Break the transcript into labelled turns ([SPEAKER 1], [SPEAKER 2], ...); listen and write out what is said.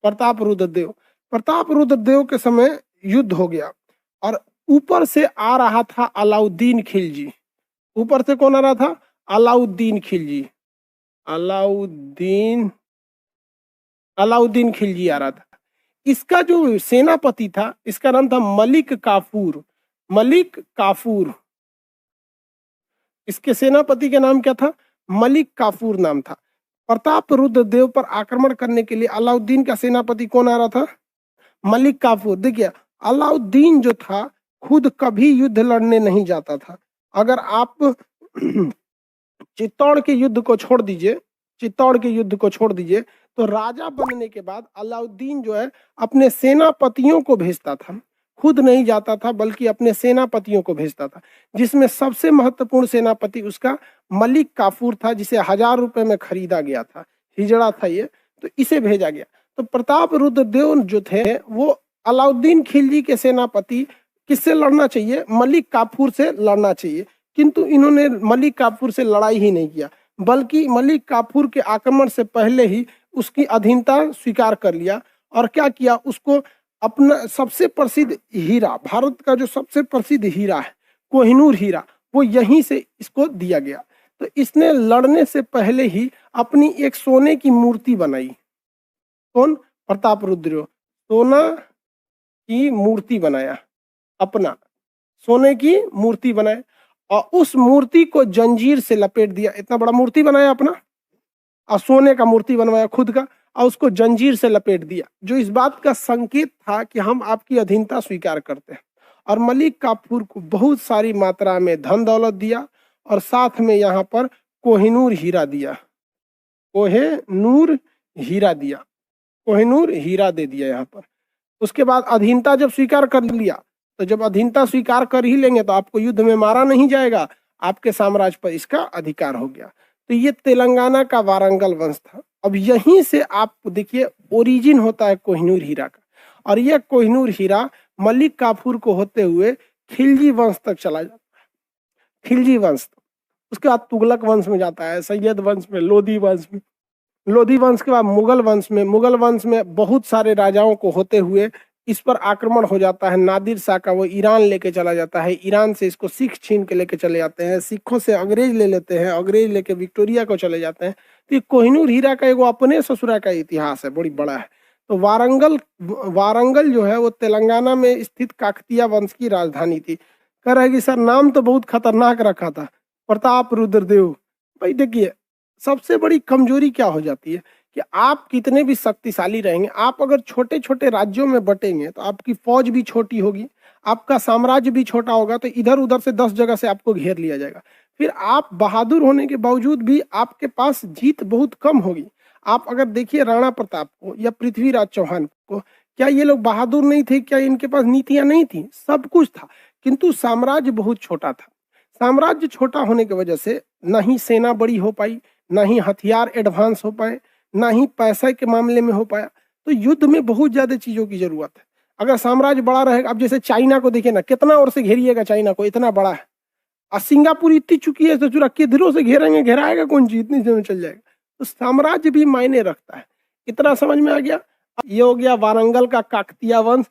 [SPEAKER 1] प्रताप रुद्रदेव। प्रताप रुद्रदेव के समय युद्ध हो गया और ऊपर से आ रहा था अलाउद्दीन खिलजी। ऊपर से कौन आ रहा था? अलाउद्दीन खिलजी। अलाउद्दीन खिलजी आ रहा था। इसका जो सेनापति था इसका नाम था मलिक काफूर। मलिक काफूर, इसके सेनापति का नाम क्या था? मलिक काफूर नाम था। प्रताप रुद्रदेव पर आक्रमण करने के लिए अलाउद्दीन का सेनापति कौन आ रहा था? मलिक काफूर। देखिए, अलाउद्दीन जो था खुद कभी युद्ध लड़ने नहीं जाता था। अगर आप चित्तौड़ के युद्ध को छोड़ दीजिए, चित्तौड़ के युद्ध को छोड़ दीजिए, तो राजा बनने के बाद अलाउद्दीन जो है अपने सेनापतियों को भेजता था, खुद नहीं जाता था बल्कि अपने सेनापतियों को भेजता था, जिसमें सबसे महत्वपूर्ण सेनापति उसका मलिक काफूर था, जिसे 1000 रुपए में खरीदा गया था, हिजड़ा था ये, तो इसे भेजा गया। तो प्रताप रुद्रदेव जो थे वो अलाउद्दीन खिलजी के सेनापति, किससे लड़ना चाहिए? मलिक काफूर से लड़ना चाहिए, किंतु इन्होंने मलिक काफूर से लड़ाई ही नहीं किया, बल्कि मलिक काफूर के आक्रमण से पहले ही उसकी अधीनता स्वीकार कर लिया। और क्या किया? उसको अपना सबसे प्रसिद्ध हीरा, भारत का जो सबसे प्रसिद्ध हीरा है कोहिनूर हीरा, वो यहीं से इसको दिया गया। तो इसने लड़ने से पहले ही अपनी एक सोने की मूर्ति बनाई। कौन? प्रताप रुद्र। सोना की मूर्ति बनाया, अपना सोने की मूर्ति बनाया और उस मूर्ति को जंजीर से लपेट दिया। इतना बड़ा मूर्ति बनाया अपना और सोने का मूर्ति बनवाया खुद का और उसको जंजीर से लपेट दिया, जो इस बात का संकेत था कि हम आपकी अधीनता स्वीकार करते हैं। और मलिक काफूर को बहुत सारी मात्रा में धन दौलत दिया और साथ में यहाँ पर कोहिनूर हीरा दिया, कोहिनूर हीरा दिया, कोहिनूर हीरा दे दिया यहाँ पर। उसके बाद अधीनता जब स्वीकार कर लिया, तो जब अधीनता स्वीकार कर ही लेंगे तो आपको युद्ध में मारा नहीं जाएगा, आपके साम्राज्य पर इसका अधिकार हो गया। तो ये तेलंगाना का वारंगल वंश था। अब यहीं से आप देखिए ओरिजिन होता है कोहिनूर हीरा का, और यह कोहिनूर हीरा मलिक काफूर को होते हुए खिलजी वंश तक चला जाता है, खिलजी वंश। उसके बाद तुगलक वंश में जाता है, सैयद वंश में, लोधी वंश में, लोधी वंश के बाद मुगल वंश में, मुगल वंश में बहुत सारे राजाओं को होते हुए इस पर आक्रमण हो जाता है नादिर शाह का, वो ईरान लेके चला जाता है, ईरान से इसको सिख छीन के लेके चले जाते हैं, सिखों से अंग्रेज ले लेते हैं, अंग्रेज लेके विक्टोरिया को चले जाते हैं। तो ये कोहिनूर हीरा का एगो अपने ससुरा का इतिहास है, बड़ी बड़ा है। तो वारंगल जो है वो तेलंगाना में स्थित काकतीय वंश की राजधानी थी। कह रहा है कि सर नाम तो बहुत खतरनाक रखा था, प्रताप रुद्रदेव। भाई देखिए, सबसे बड़ी कमजोरी क्या हो जाती है कि आप कितने भी शक्तिशाली रहेंगे, आप अगर छोटे छोटे राज्यों में बटेंगे तो आपकी फौज भी छोटी होगी, आपका साम्राज्य भी छोटा होगा, तो इधर उधर से 10 जगह से आपको घेर लिया जाएगा। फिर आप बहादुर होने के बावजूद भी आपके पास जीत बहुत कम होगी। आप अगर देखिए राणा प्रताप को या पृथ्वीराज चौहान को, क्या ये लोग बहादुर नहीं थे? क्या इनके पास नीतियां नहीं थी? सब कुछ था, किंतु साम्राज्य बहुत छोटा था। साम्राज्य छोटा होने की वजह से ना ही सेना बड़ी हो पाई, ना ही हथियार एडवांस हो पाए, ना ही पैसे के मामले में हो पाया। तो युद्ध में बहुत ज्यादा चीजों की जरूरत है। अगर साम्राज्य बड़ा रहेगा, अब जैसे चाइना को देखिए ना, कितना ओर से घेरिएगा चाइना को, इतना बड़ा है। और सिंगापुर इतनी चुकी है, सोचो किधरों से घेरेंगे, घेराएगा कौन चीज, इतनी देर में चल जाएगा। तो साम्राज्य भी मायने रखता है। इतना समझ में आ गया? ये हो गया वारंगल का काकतीय वंश।